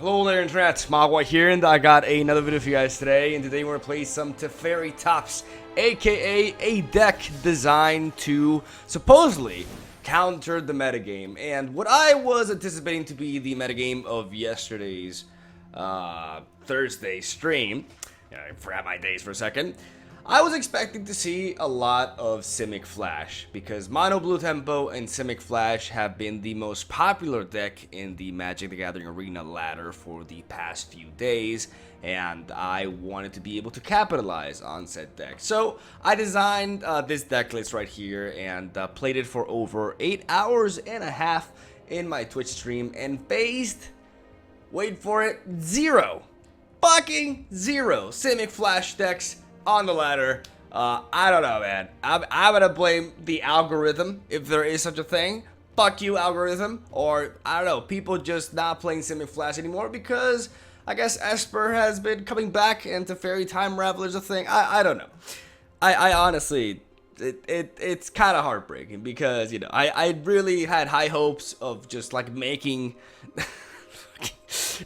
Hello there internet, Mogwai here, and I got another video for you guys today, and today we're going to play some Teferitops, aka a deck designed to supposedly counter the metagame, and what I was anticipating to be the metagame of yesterday's Thursday stream. I forgot my days for a second. I was expecting to see a lot of Simic Flash, because Mono Blue Tempo and Simic Flash have been the most popular deck in the Magic the Gathering Arena ladder for the past few days, and I wanted to be able to capitalize on said deck. So I designed this deck list right here and played it for over 8 hours and a half in my Twitch stream and faced, wait for it, fucking zero Simic Flash decks on the ladder. I don't know, man. I'm gonna blame the algorithm, if there is such a thing. Fuck you, algorithm. Or, I don't know, people just not playing Simic Flash anymore because I guess Esper has been coming back and Teferi Time Raveler's a thing. I don't know. I honestly, it's kind of heartbreaking because, you know, I really had high hopes of just like making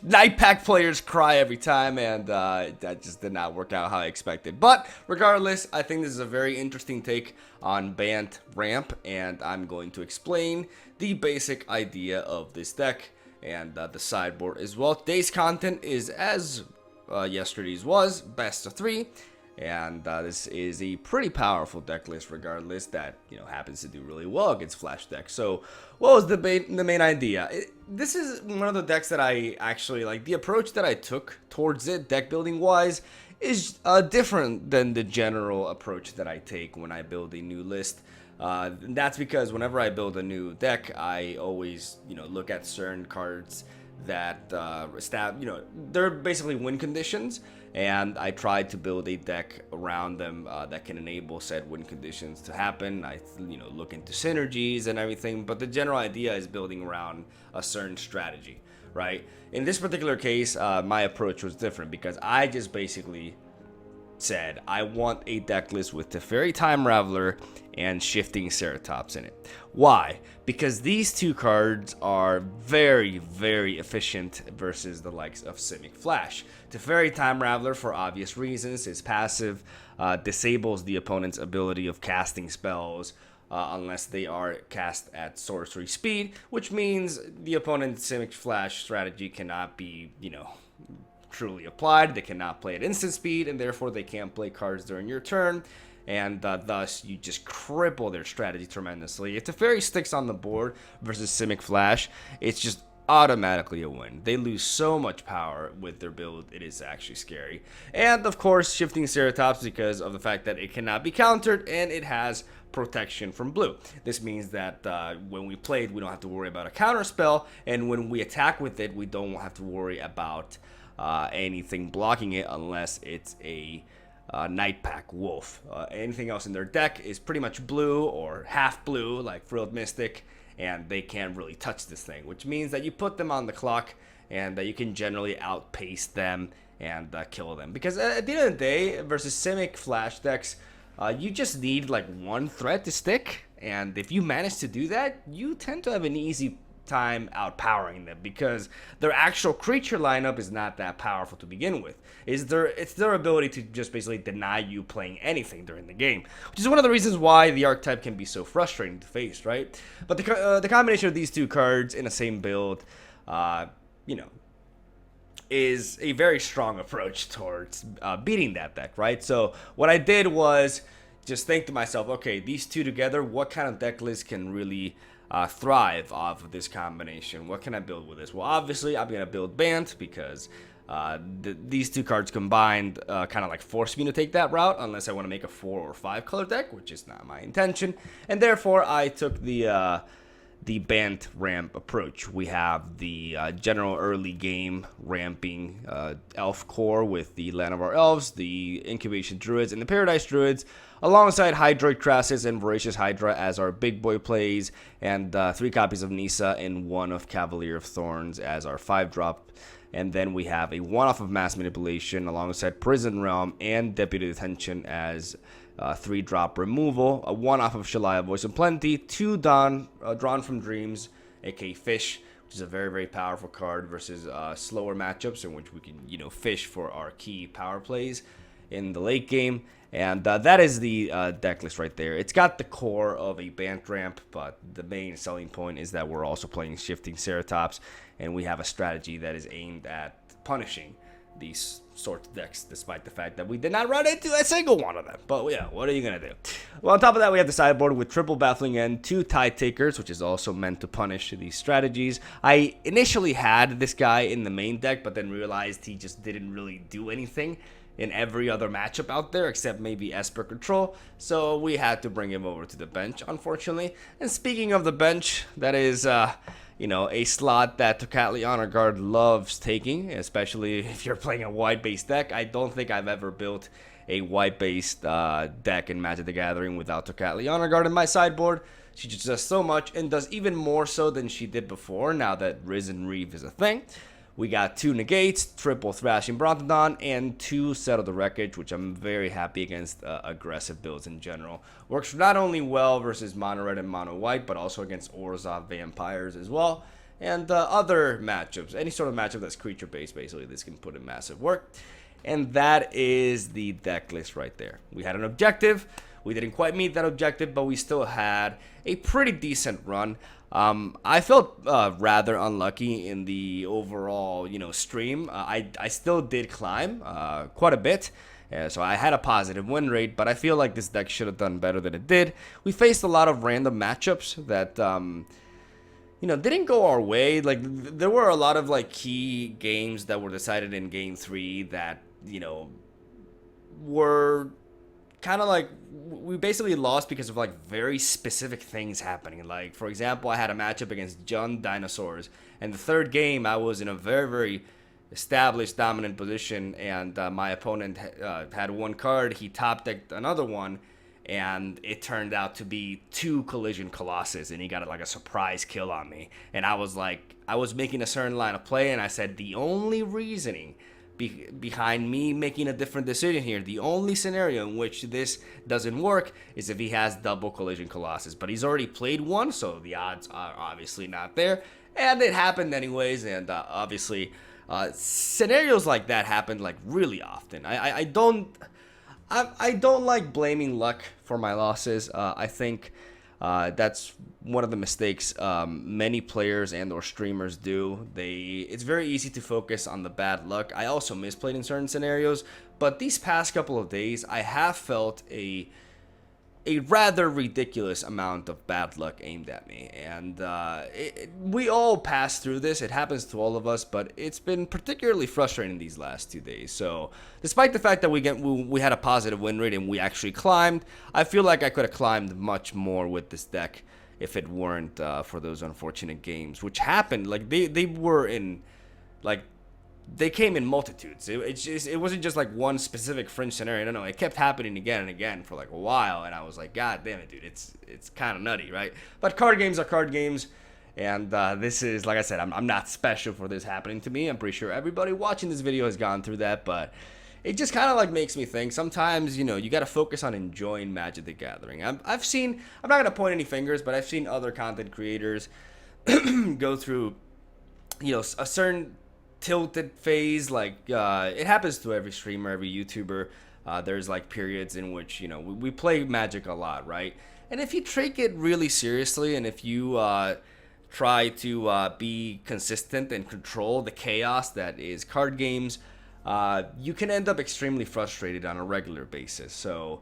Night Pack players cry every time, and that just did not work out how I expected. But regardless, I think this is a very interesting take on Bant Ramp, and I'm going to explain the basic idea of this deck and the sideboard as well. Today's content is as yesterday's was, best of 3. And this is a pretty powerful deck list regardless that, you know, happens to do really well against Flash decks. So what was the main idea? This is one of the decks that I actually like. The approach that I took towards it, deck building wise, is different than the general approach that I take when I build a new list. That's because whenever I build a new deck, I always, you know, look at certain cards that they're basically win conditions, and I tried to build a deck around them that can enable said win conditions to happen. I look into synergies and everything, but the general idea is building around a certain strategy, right? In this particular case, my approach was different because I just basically said I want a deck list with Teferi Time Raveler and Shifting Ceratops in it. Why? Because these two cards are very, very efficient versus the likes of Simic Flash. Teferi Time Raveler, for obvious reasons, is passive, disables the opponent's ability of casting spells unless they are cast at sorcery speed, which means the opponent's Simic Flash strategy cannot be, truly applied. They cannot play at instant speed, and therefore they can't play cards during your turn, and thus you just cripple their strategy tremendously. If Teferi sticks on the board versus Simic Flash, it's just automatically a win. They lose so much power with their build, it is actually scary. And of course, Shifting Ceratops because of the fact that it cannot be countered and it has protection from blue. This means that when we play it, we don't have to worry about a counter spell, and when we attack with it, we don't have to worry about anything blocking it unless it's a Night Pack Wolf. Anything else in their deck is pretty much blue or half blue, like Frilled Mystic, and they can't really touch this thing, which means that you put them on the clock and that you can generally outpace them and kill them. Because at the end of the day, versus Simic Flash decks, you just need like one threat to stick, and if you manage to do that, you tend to have an easy time outpowering them because their actual creature lineup is not that powerful to begin with. It's their ability to just basically deny you playing anything during the game, which is one of the reasons why the archetype can be so frustrating to face, right? But the combination of these two cards in the same build, is a very strong approach towards beating that deck, right? So what I did was just think to myself, okay, these two together, what kind of deck list can really thrive off of this combination? What can I build with this? Well, obviously, I'm going to build Bant because these two cards combined kind of like force me to take that route unless I want to make a 4 or 5 color deck, which is not my intention. And therefore, I took the Bant ramp approach. We have the general early game ramping elf core with the Land of Our Elves, the Incubation Druids, and the Paradise Druids, alongside Hydroid Crassus and Voracious Hydra as our big boy plays, and 3 copies of Nissa and 1 of Cavalier of Thorns as our 5-drop. And then we have a 1-off of Mass Manipulation alongside Prison Realm and Deputy Detention as 3-drop removal, a 1-off of Shalaya Voice of Plenty, 2 drawn from Dreams, aka Fish, which is a very, very powerful card versus slower matchups in which we can, fish for our key power plays in the late game. And that is the deck list right there. It's got the core of a Bant ramp, but the main selling point is that we're also playing Shifting Ceratops, and we have a strategy that is aimed at punishing these sorts of decks, despite the fact that we did not run into a single one of them. But yeah, what are you going to do? Well, on top of that, we have the sideboard with triple Baffling End, 2 Tide Takers, which is also meant to punish these strategies. I initially had this guy in the main deck, but then realized he just didn't really do anything in every other matchup out there except maybe Esper Control, so we had to bring him over to the bench, unfortunately. And speaking of the bench, that is a slot that Tocatli Honor Guard loves taking, especially if you're playing a white-based deck. I don't think I've ever built a white-based deck in Magic the Gathering without Tocatli Honor Guard in my sideboard. She just does so much and does even more so than she did before, now that Risen Reeve is a thing. We got 2 Negates, triple Thrashing Brontodon, and 2 Settle the Wreckage, which I'm very happy against aggressive builds in general. Works not only well versus Mono Red and Mono White, but also against Orzhov Vampires as well. And other matchups, any sort of matchup that's creature-based, basically, this can put in massive work. And that is the deck list right there. We had an objective. We didn't quite meet that objective, but we still had a pretty decent run. I felt rather unlucky in the overall, stream. I still did climb quite a bit, so I had a positive win rate, but I feel like this deck should have done better than it did. We faced a lot of random matchups that, didn't go our way. Like, there were a lot of, key games that were decided in Game 3 that, were kind of we basically lost because of very specific things happening. Like, for example, I had a matchup against Jund Dinosaurs, and the third game I was in a very, very established dominant position, and my opponent had one card. He top decked another one, and it turned out to be 2 Collision Colossus, and he got a surprise kill on me. And I was making a certain line of play, and I said the only reasoning behind me making a different decision here, the only scenario in which this doesn't work is if he has double Collision Colossus, but he's already played one, so the odds are obviously not there, and it happened anyways. And obviously scenarios like that happen really often. I don't like blaming luck for my losses. I think that's one of the mistakes many players and or streamers do. It's very easy to focus on the bad luck. I also misplayed in certain scenarios, but these past couple of days I have felt a rather ridiculous amount of bad luck aimed at me, and we all pass through this. It happens to all of us, but it's been particularly frustrating these last 2 days. So despite the fact that we had a positive win rate and we actually climbed, I feel like I could have climbed much more with this deck if it weren't for those unfortunate games, which happened. They were in they came in multitudes. It wasn't just one specific fringe scenario. No, it kept happening again and again for a while, and I was like, God damn it, dude, it's kind of nutty, right? But card games are card games, and this is, like I said, I'm not special for this happening to me. I'm pretty sure everybody watching this video has gone through that, but it just kind of makes me think sometimes, you got to focus on enjoying Magic the Gathering. I've seen, I'm not going to point any fingers, but I've seen other content creators go through, a certain tilted phase. It happens to every streamer, every YouTuber. There's periods in which, we play Magic a lot, right? And if you take it really seriously, and if you try to be consistent and control the chaos that is card games, you can end up extremely frustrated on a regular basis. So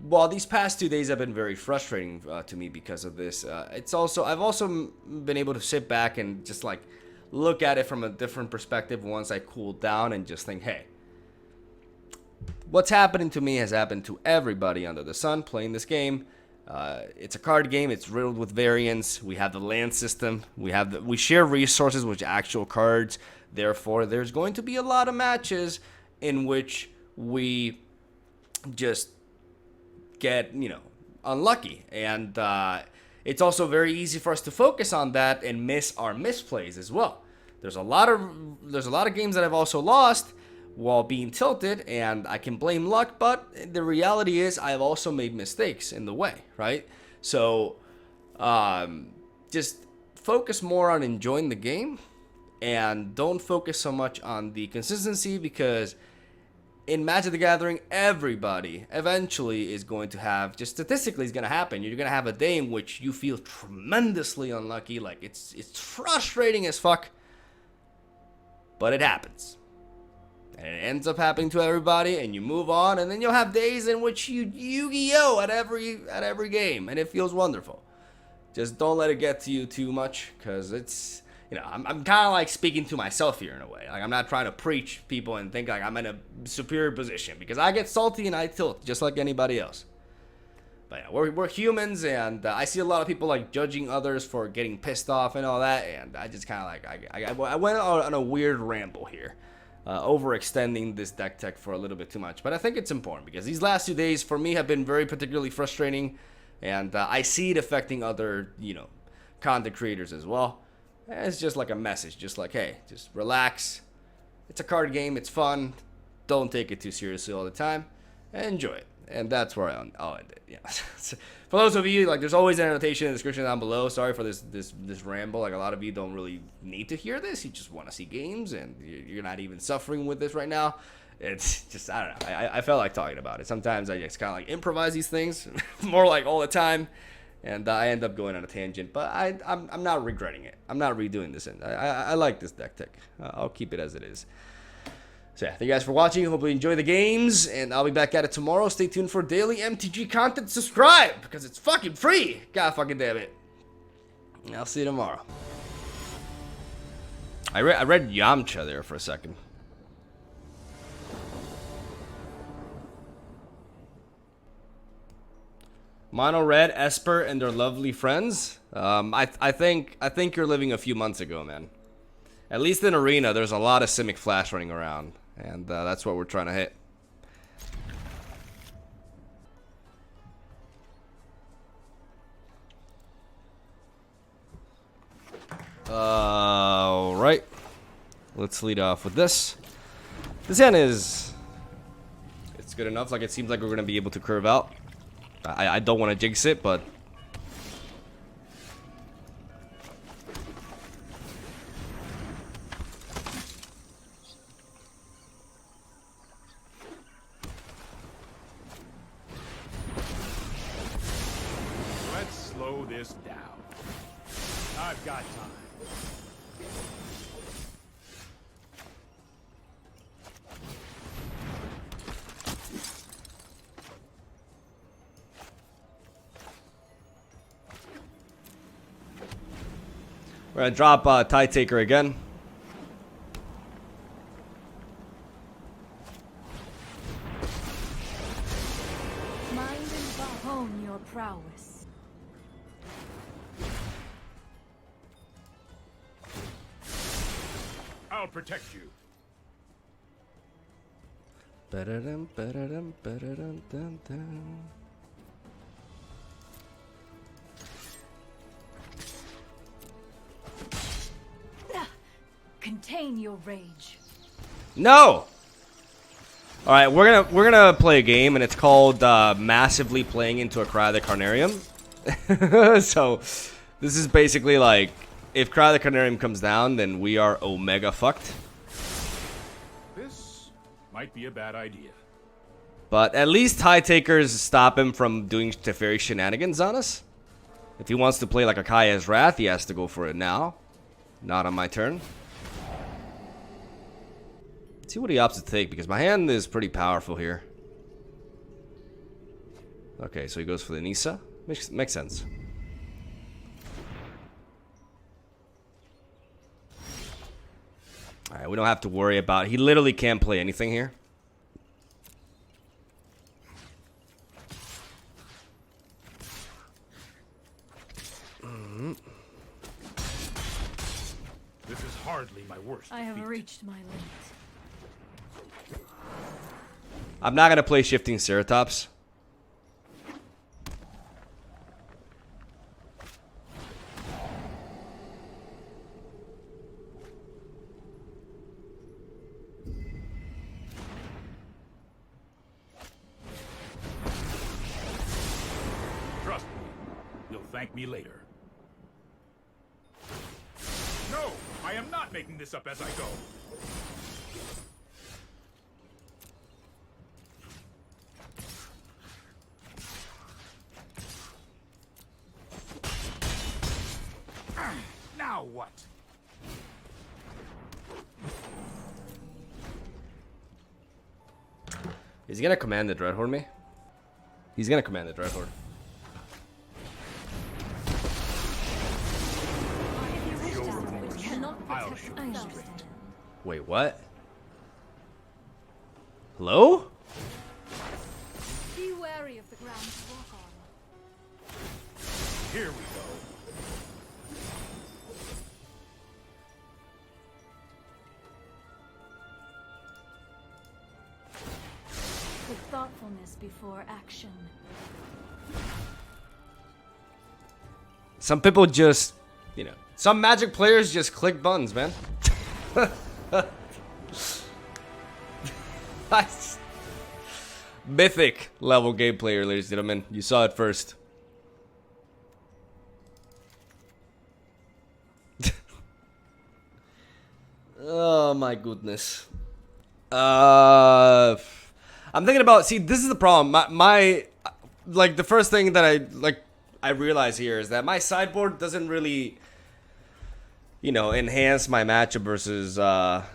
while these past 2 days have been very frustrating to me because of this, I've also been able to sit back and just look at it from a different perspective once I cool down and just think, hey, what's happening to me has happened to everybody under the sun playing this game. It's a card game. It's riddled with variance. We have the land system. We share resources with actual cards. Therefore, there's going to be a lot of matches in which we just get, unlucky. And it's also very easy for us to focus on that and miss our misplays as well. There's a lot of games that I've also lost while being tilted, and I can blame luck, but the reality is I've also made mistakes in the way, right? So just focus more on enjoying the game and don't focus so much on the consistency, because in Magic the Gathering, everybody eventually is going to have, just statistically is going to happen. You're going to have a day in which you feel tremendously unlucky, like it's frustrating as fuck, but it happens. And it ends up happening to everybody, and you move on, and then you'll have days in which you Yu-Gi-Oh! at every game, and it feels wonderful. Just don't let it get to you too much, because it's, you know, I'm kind of like speaking to myself here in a way. Like, I'm not trying to preach people and think like I'm in a superior position, because I get salty and I tilt just like anybody else. But yeah, we're humans, and I see a lot of people like judging others for getting pissed off and all that, and I just kind of like, I went on a weird ramble here. Overextending this deck tech for a little bit too much, but I think it's important because these last 2 days for me have been very particularly frustrating, and I see it affecting other, you know, content creators as well. And it's just like a message, just like, hey, just relax. It's a card game, it's fun. Don't take it too seriously all the time, and enjoy it. And that's where I'll end it. Yeah. For those of you, like, there's always an annotation in the description down below. Sorry for this ramble. Like, a lot of you don't really need to hear this. You just want to see games, and you're not even suffering with this right now. It's just, I don't know. I felt like talking about it. Sometimes I just kind of like improvise these things, more like all the time, and I end up going on a tangent. But I'm not regretting it. I'm not redoing this. I like this deck tech. I'll keep it as it is. So yeah, thank you guys for watching. Hope you enjoy the games, and I'll be back at it tomorrow. Stay tuned for daily MTG content. Subscribe, because it's fucking free. God fucking damn it. And I'll see you tomorrow. I read Yamcha there for a second. Mono Red, Esper, and their lovely friends. I think you're living a few months ago, man. At least in Arena, there's a lot of Simic Flash running around. And that's what we're trying to hit. Alright. Let's lead off with this. This hand is... it's good enough. Like, it seems like we're going to be able to curve out. I don't want to jinx it, but... slow this down. I've got time. We're gonna drop Tide Taker again. Mind and hone your prowess. I'll protect you. Ba-da-dum, ba-da-dum, ba-da-dum, dum, dum. Contain your rage. No. All right, we're gonna play a game, and it's called massively playing into a Cry the Carnarium. So this is basically like, if Cry the Carnarium comes down, then we are Omega fucked. This might be a bad idea. But at least High Takers stop him from doing Teferi shenanigans on us. If he wants to play like a Kaya's Wrath, he has to go for it now. Not on my turn. Let's see what he opts to take, because my hand is pretty powerful here. Okay, so he goes for the Nisa. Makes sense. Alright, we don't have to worry about... he literally can't play anything here. This is hardly my worst. I have defeat. reached my limit. I'm not going to play Shifting Teferitops. Trust me, you'll thank me later. not making this up as I go. Now what? He's gonna command the Dreadhorde me. He's gonna command the Dreadhorde. Wait, what? Hello? Be wary of the ground to walk on. Here we go. With thoughtfulness before action. Some people just, you know, some Magic players just click buttons, man. Mythic level game player, ladies and gentlemen. You saw it first. Oh my goodness. I'm thinking about, see, this is the problem. My like the first thing that I realize here is that my sideboard doesn't really, you know, enhance my matchup versus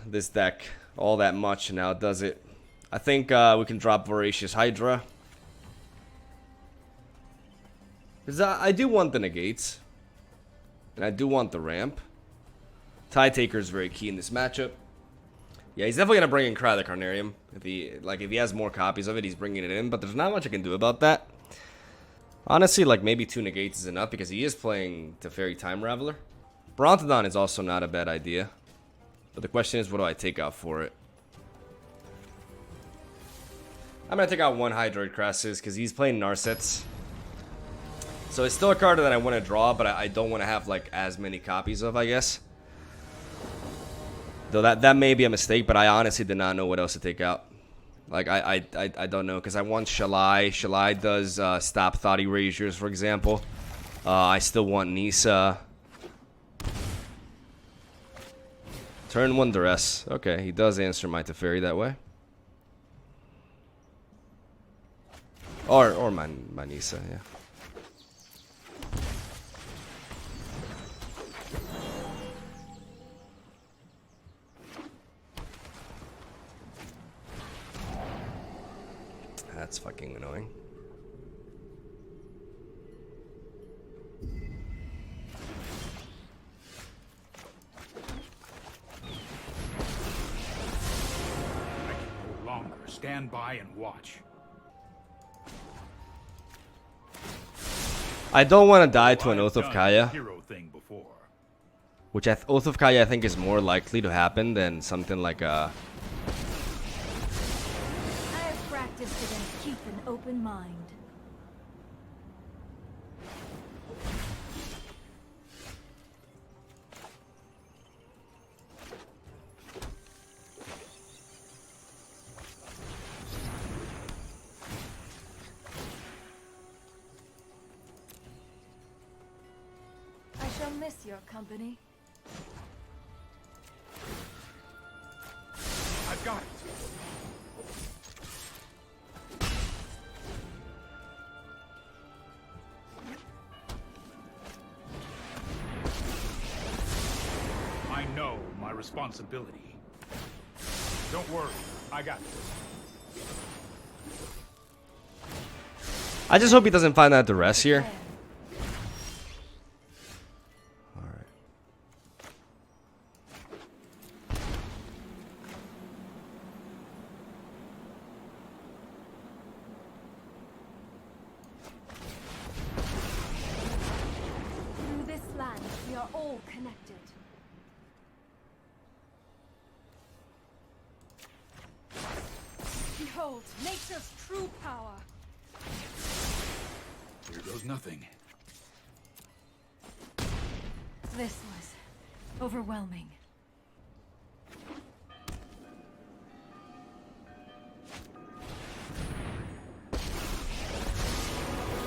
this deck all that much now, does it? I think we can drop Voracious Hydra. Because I do want the negates. And I do want the ramp. Tide Taker is very key in this matchup. Yeah, he's definitely going to bring in Cry the Carnarium. If he has more copies of it, he's bringing it in. But there's not much I can do about that. Honestly, like, maybe 2 negates is enough because he is playing Teferi Time Raveler. Brontodon is also not a bad idea. But the question is, what do I take out for it? I'm going to take out 1 Hydroid Crassus because he's playing Narsets. So it's still a card that I want to draw, but I don't want to have, like, as many copies of, I guess. Though that may be a mistake, but I honestly did not know what else to take out. Like, I don't know, because I want Shalai. Shalai does stop Thought Erasures, for example. I still want Nisa. Turn 1 Duress. Okay, he does answer my Teferi that way. Or my Nisa, yeah. That's fucking annoying. I can no longer stand by and watch. I don't want to die to an I've Oath of done Kaya, the hero thing before. which Oath of Kaya I think is more likely to happen than something like a... I have practiced it and keep an open mind. I shall miss your company. I've got it. I know my responsibility. Don't worry, I got this. I just hope he doesn't find that duress here. Alright. Through this land, we are all connected. Behold, nature's true power. Here goes nothing. This was overwhelming.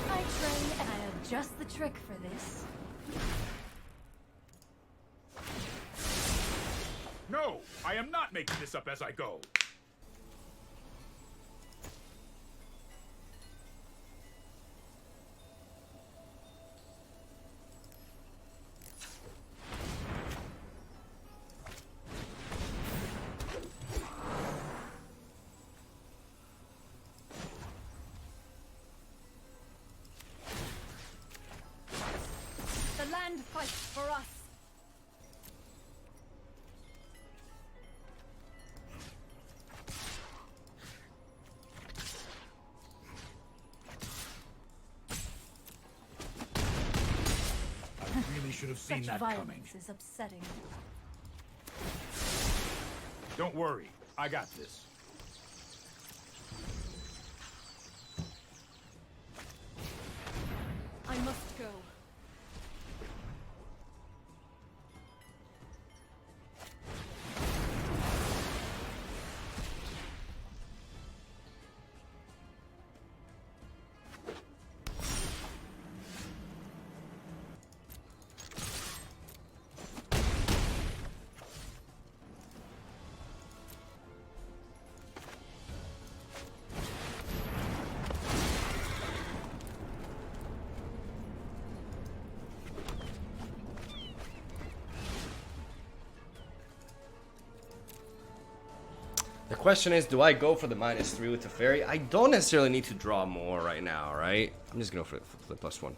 I train and I adjust the trick for this. I am not making this up as I go. The land fights for us. I really should have seen Such that violence coming. is upsetting. Don't worry, I got this. I must go. The question is, do I go for the -3 with Teferi? I don't necessarily need to draw more right now, right? I'm just going to go for the +1.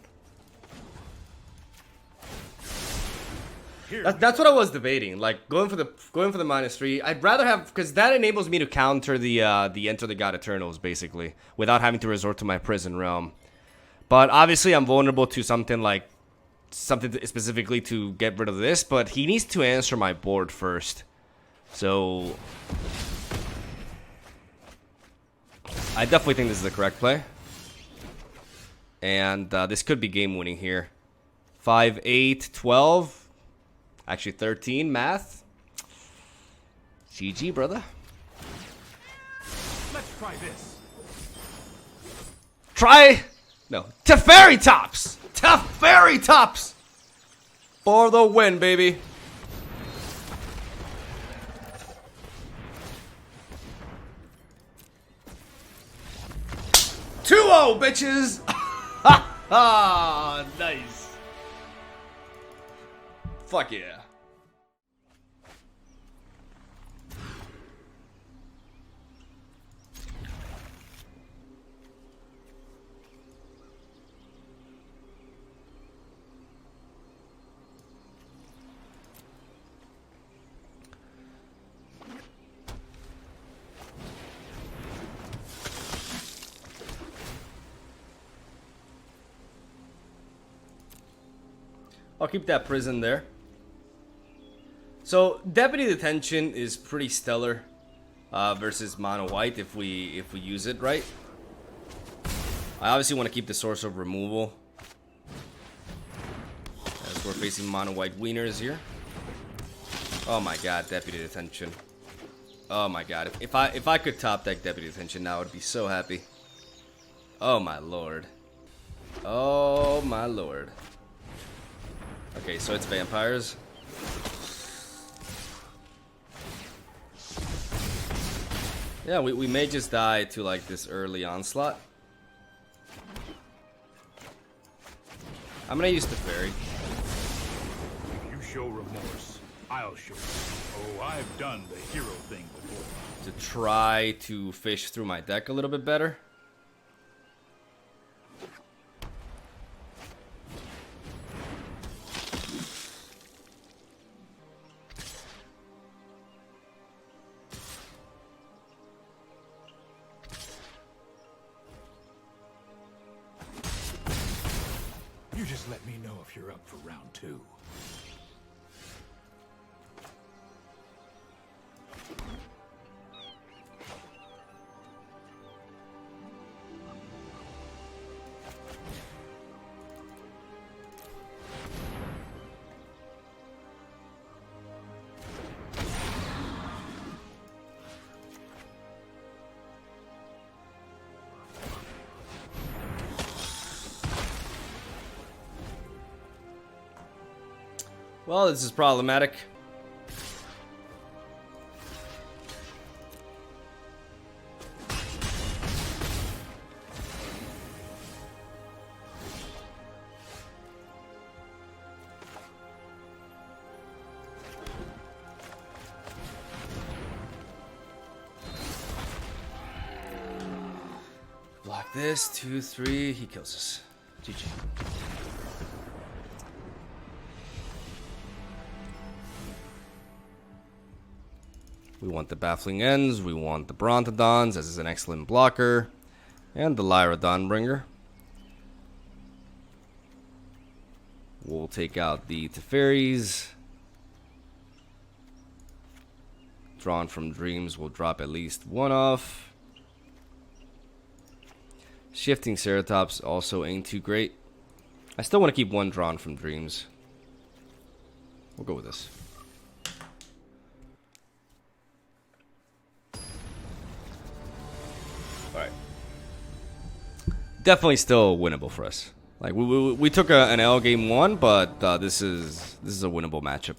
That's what I was debating, like going for the -3. I'd rather have, because that enables me to counter the Enter the God Eternals basically without having to resort to my Prison Realm. But obviously I'm vulnerable to something specifically to get rid of this, but he needs to answer my board first. So I definitely think this is the correct play. And this could be game winning here. 5, 8, 12. Actually 13, math. GG, brother. Let's try this. No. Teferitops! Teferitops! For the win, baby. Two-0, bitches! Ha ha! Nice. Fuck yeah. I'll keep that prison there. So Deputy Detention is pretty stellar versus Mono White if we use it right. I obviously want to keep the source of removal as we're facing Mono White wieners here. Oh my god, Deputy Detention. Oh my god, if I could top deck Deputy Detention now, I would be so happy. Oh my lord. Oh my lord. Okay, so it's vampires. Yeah, we may just die to like this early onslaught. I'm gonna use the fairy. If you show remorse, I'll show you. Oh, I've done the hero thing before. To try to fish through my deck a little bit better. You just let me know if you're up for round 2. Well, this is problematic. this, 2, 3, he kills us. GG. We want the Baffling Ends, we want the Brontodons, as is an excellent blocker, and the Lyra Dawnbringer. We'll take out the Teferis. Drawn from Dreams will drop at least one off. Shifting Ceratops also ain't too great. I still want to keep one Drawn from Dreams. We'll go with this. Alright. Definitely still winnable for us. Like we took an L game 1, but this is a winnable matchup.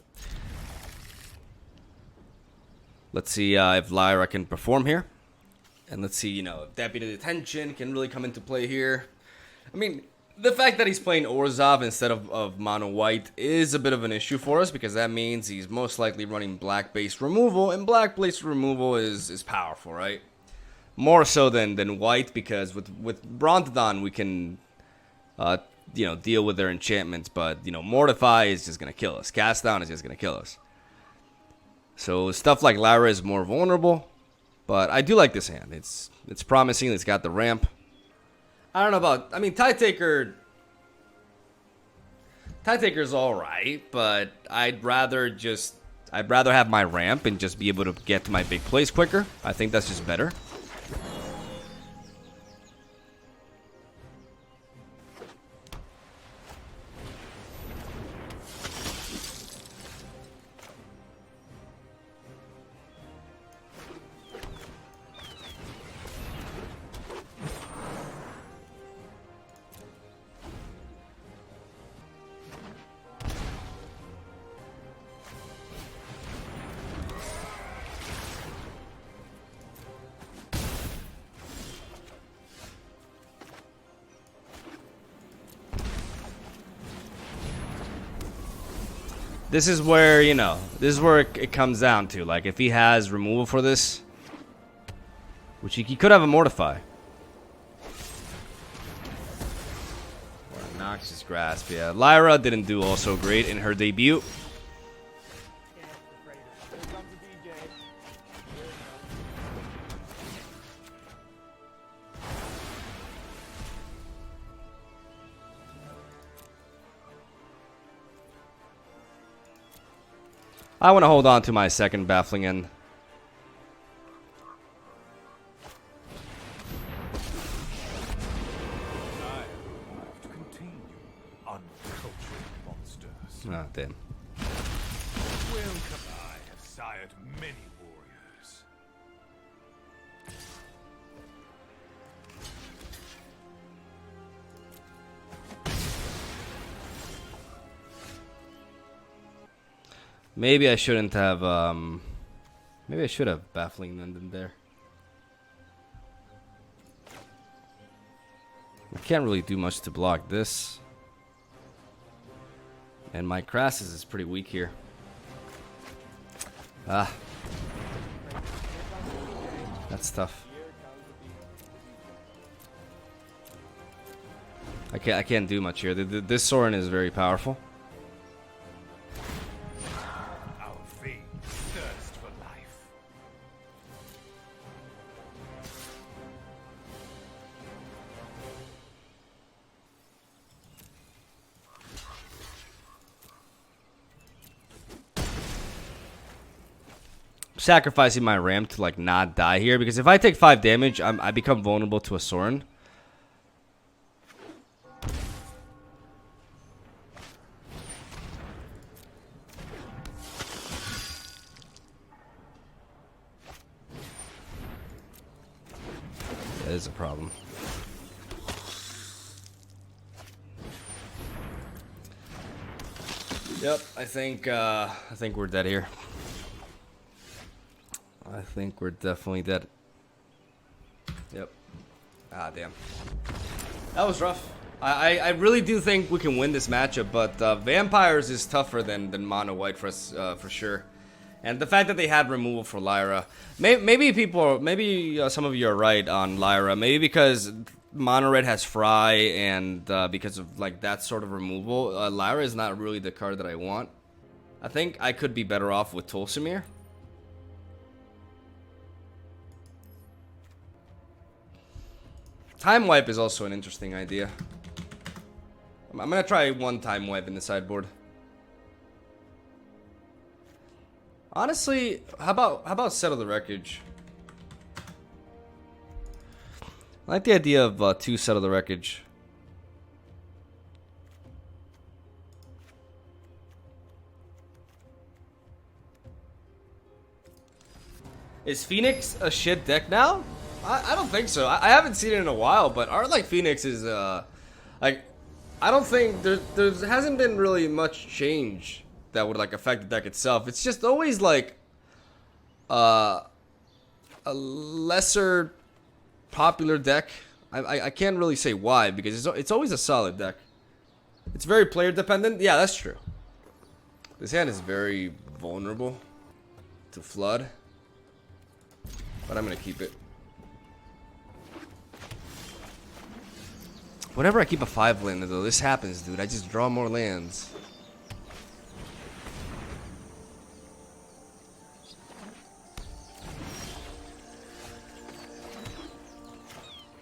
Let's see if Lyra can perform here. And let's see, you know, if Deputy Detention can really come into play here. I mean, the fact that he's playing Orzhov instead of Mono White is a bit of an issue for us, because that means he's most likely running black-based removal, and black-based removal is powerful, right? More so than White, because with Brontodon we can, you know, deal with their enchantments, but, you know, Mortify is just going to kill us. Cast Down is just going to kill us. So stuff like Lyra is more vulnerable, but I do like this hand. It's promising. It's got the ramp. I don't know about, I mean, Tidetaker's all right, but I'd rather have my ramp and just be able to get to my big plays quicker. I think that's just better. This is where, you know, this is where it comes down to. Like, if he has removal for this, which he could have a Mortify. Or a Noxious Grasp, yeah. Lyra didn't do also great in her debut. I want to hold on to my second Baffling End. Oh, damn. Welcome. I have sired many warriors. Maybe I shouldn't have, maybe I should have Baffling End in there. I can't really do much to block this. And my Crassus is pretty weak here. Ah. That's tough. I can't do much here. This Sorin is very powerful. Our fiends thirst for life. Sacrificing my ramp to like not die here, because if I take 5 damage, I become vulnerable to a Sorin. That is a problem. Yep, I think we're dead here. I think we're definitely dead. Yep. Ah, damn. That was rough. I really do think we can win this matchup, but Vampires is tougher than Mono White for us, for sure. And the fact that they had removal for Lyra, maybe some of you are right on Lyra. Maybe because Mono Red has Fry, and because of like that sort of removal, Lyra is not really the card that I want. I think I could be better off with Tulsimir. Time Wipe is also an interesting idea. I'm gonna try one Time Wipe in the sideboard. Honestly, how about Settle the Wreckage? I like the idea of 2 Settle the Wreckage. Is Phoenix a shit deck now? I don't think so. I haven't seen it in a while, but Art Like Phoenix is like, I don't think there hasn't been really much change that would like affect the deck itself. It's just always like a lesser popular deck. I can't really say why, because it's always a solid deck. It's very player dependent. Yeah, that's true. This hand is very vulnerable to Flood, but I'm gonna keep it. Whenever I keep a 5 land though, this happens, dude. I just draw more lands.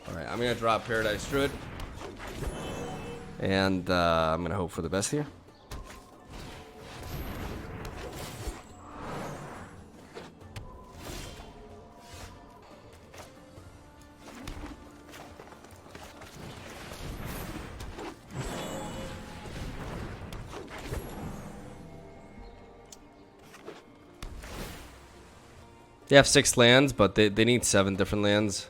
Alright, I'm gonna drop Paradise Druid. And I'm gonna hope for the best here. They have 6 lands, but they need 7 different lands.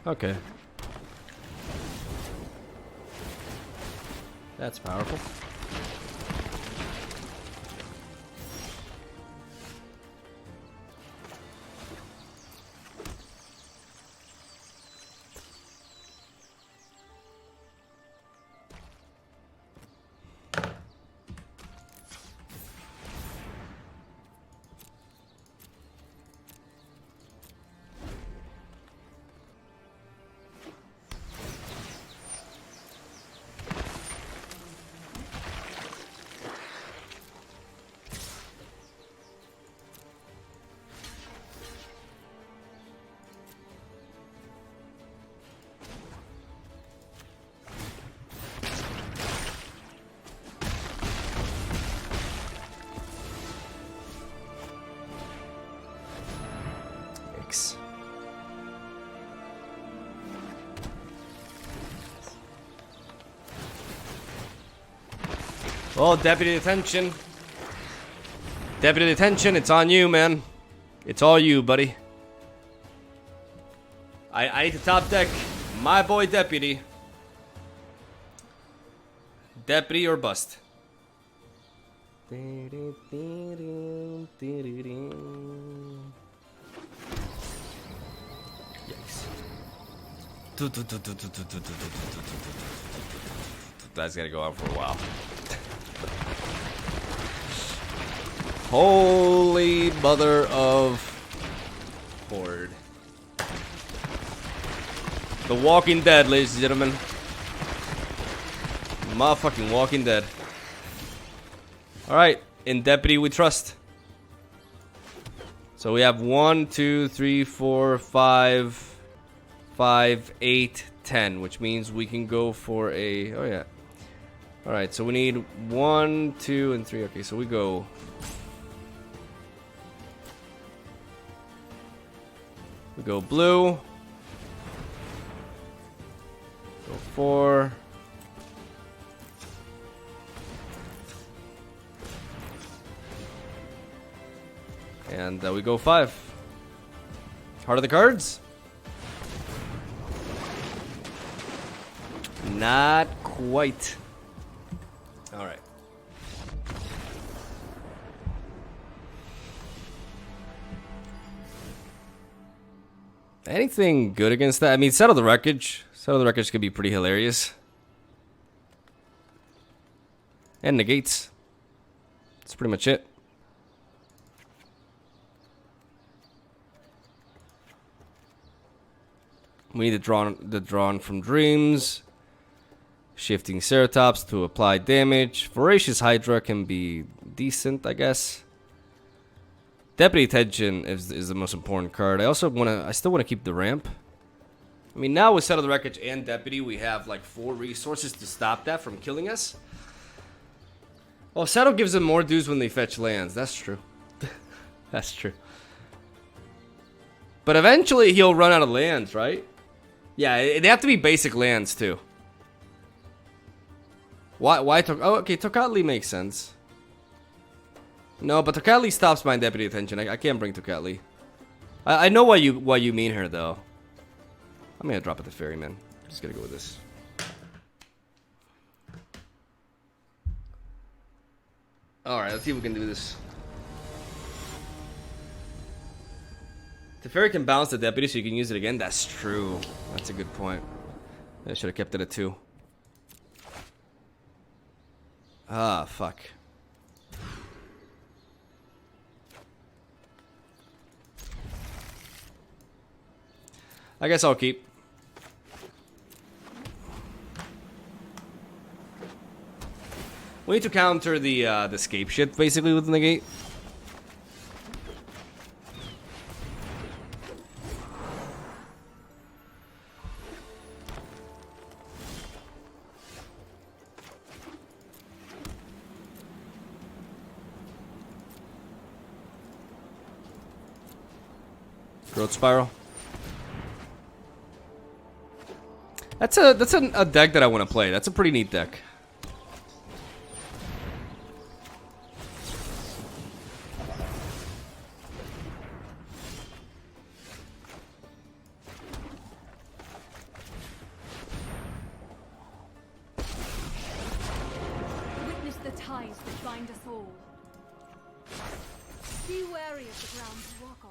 Okay. That's powerful. Oh, Deputy Detention. Deputy Detention, it's on you, man. It's all you, buddy. I need to top deck my boy Deputy. Deputy or bust. Yikes. That's gonna go on for a while. Holy mother of Horde. The Walking Dead, ladies and gentlemen. Motherfucking Walking Dead. Alright, in Deputy we trust. So we have 1, 2, 3, 4, 5, 8, 10, which means we can go for a... Oh yeah. Alright, so we need 1, 2, and 3. Okay, so we go... We go blue. Go 4. And we go 5. Heart of the cards? Not quite. Alright. Anything good against that? I mean, Settle the Wreckage. Settle the Wreckage could be pretty hilarious. And negates. That's pretty much it. We need the drawn from dreams. Shifting Ceratops to apply damage. Voracious Hydra can be decent, I guess. Deputy Attention is the most important card. I still wanna keep the ramp. I mean, now with Settle the Wreckage and Deputy, we have like 4 resources to stop that from killing us. Well, Settle gives them more dues when they fetch lands. That's true. That's true. But eventually he'll run out of lands, right? Yeah, they have to be basic lands too. Why oh, okay, Tocatli makes sense. No, but Tocatli stops my Deputy Attention. I can't bring Tocatli. I know what you mean here though. I'm gonna drop it to Ferryman. Just gonna go with this. Alright, let's see if we can do this. Teferi can bounce the Deputy so you can use it again. That's true. That's a good point. I should have kept it at 2. Ah, fuck. I guess I'll keep. We need to counter the Scapeshift basically with the negate. Growth Spiral. That's a deck that I want to play. That's a pretty neat deck. Witness the ties that bind us all. Be wary of the ground you walk on.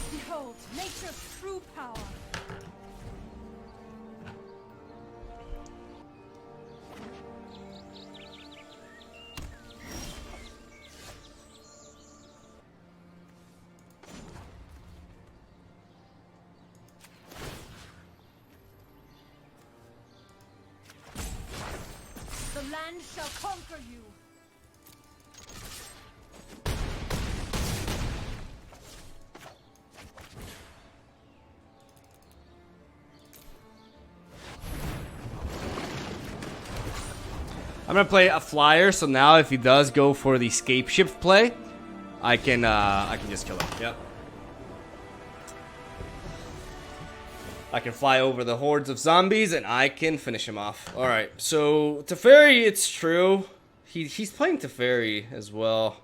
Behold, nature's true power. The land shall conquer you. I'm gonna play a flyer, so now if he does go for the Scapeshift play, I can just kill him. Yep. I can fly over the hordes of zombies and I can finish him off. All right, so Teferi, it's true. He's playing Teferi as well,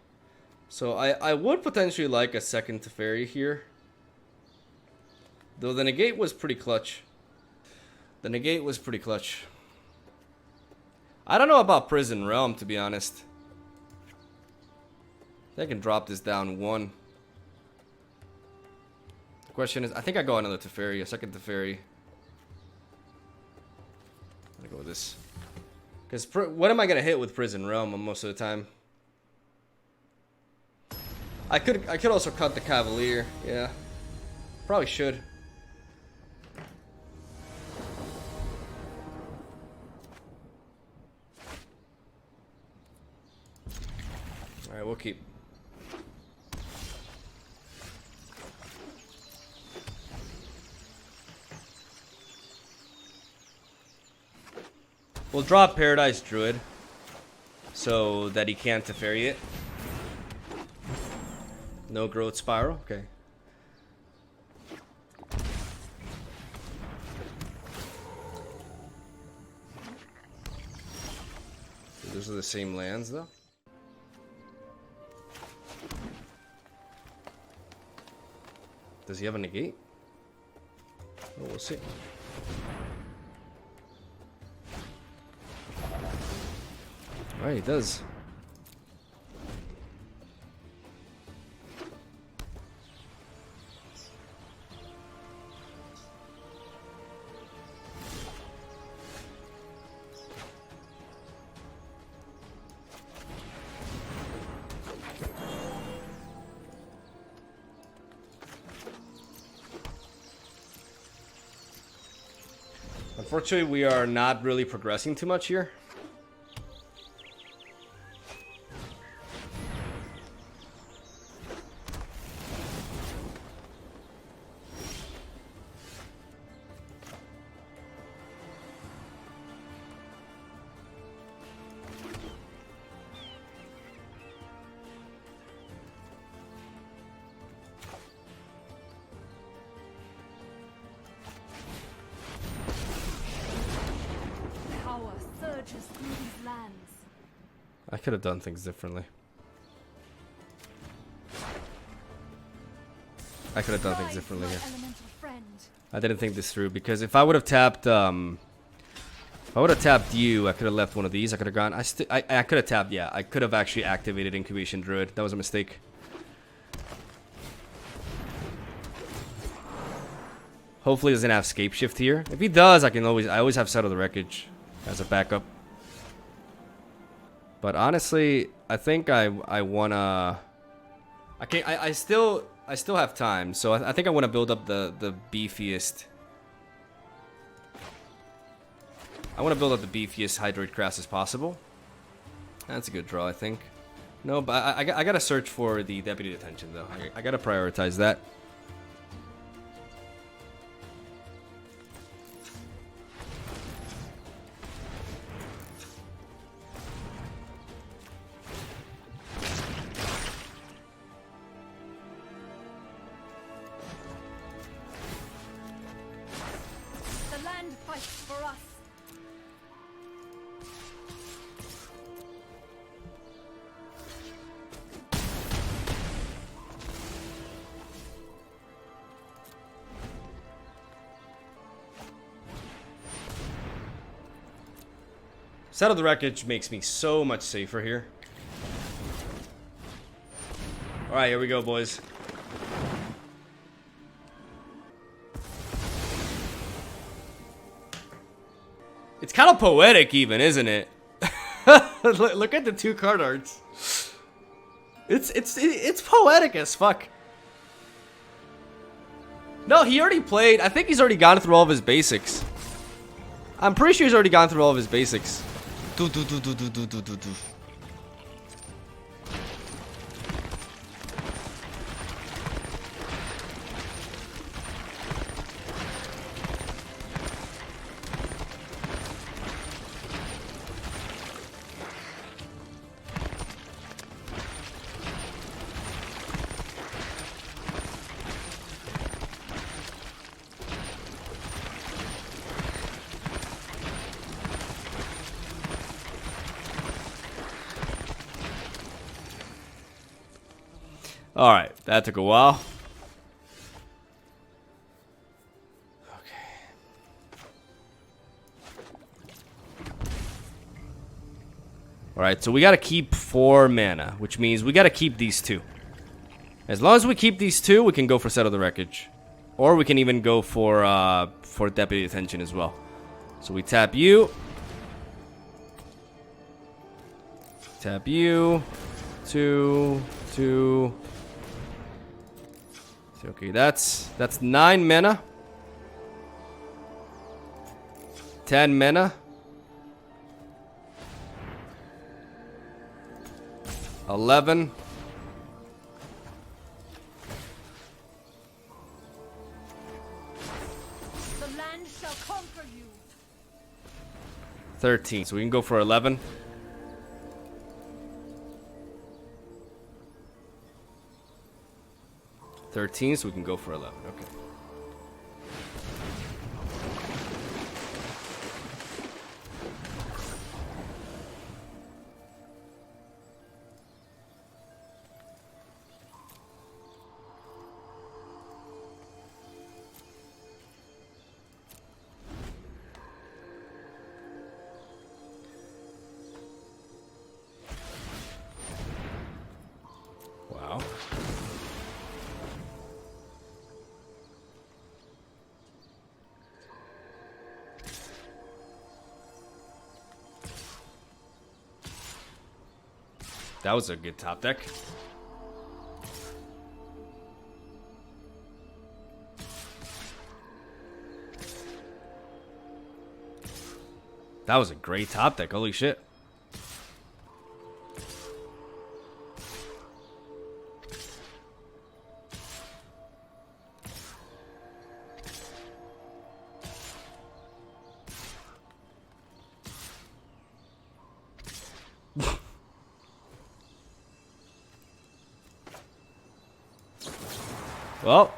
so I would potentially like a second Teferi here. Though the negate was pretty clutch. The negate was pretty clutch. I don't know about Prison Realm, to be honest. I can drop this down 1. The question is, I think I go another Teferi, a second Teferi. I'm gonna go with this. Because what am I gonna hit with Prison Realm most of the time? I could also cut the Cavalier. Yeah, probably should. Alright, we'll keep. We'll drop Paradise Druid so that he can't Teferi it. No Growth Spiral, okay. Those are the same lands though. Does he have a negate? Oh, we'll see. Alright, he does. Unfortunately, we are not really progressing too much here. Surges through these lands. I could have done things differently. I could have done things differently here. I didn't think this through because if I would have tapped, you, I could have left one of these. I could have gone. I could have tapped. Yeah, I could have actually activated Incubation Druid. That was a mistake. Hopefully, he doesn't have Scapeshift here. If he does, I always have Settle the Wreckage as a backup. But honestly, I think I wanna. I still have time, so I think I want to build up the beefiest. I want to build up the beefiest Hydroid Crass as possible. That's a good draw, I think. No, but I gotta search for the Deputy Detention though. I gotta prioritize that. Settle the Wreckage makes me so much safer here. Alright, here we go, boys. It's kind of poetic even, isn't it? Look at the two card arts. It's poetic as fuck. No, he already played. I think he's already gone through all of his basics. I'm pretty sure he's already gone through all of his basics. Alright, that took a while. Okay. Alright, so we gotta keep 4 mana, which means we gotta keep these 2. As long as we keep these 2, we can go for Settle the Wreckage. Or we can even go for Deputy Detention as well. So we tap you. Tap you. 2, 2. Okay, that's 9 mana. 10 mana. 11. 13. So we can go for 11. 13, so we can go for 11. Okay. That was a good top deck. That was a great top deck. Holy shit. Well,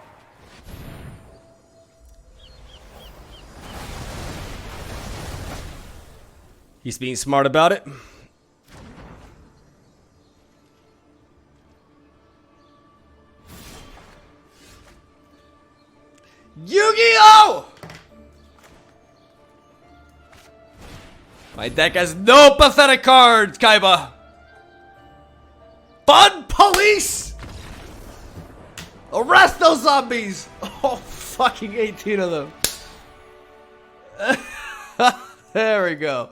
he's being smart about it. Yu-Gi-Oh! My deck has no pathetic cards, Kaiba. Fun Police! Arrest those zombies! Oh, fucking 18 of them. There we go.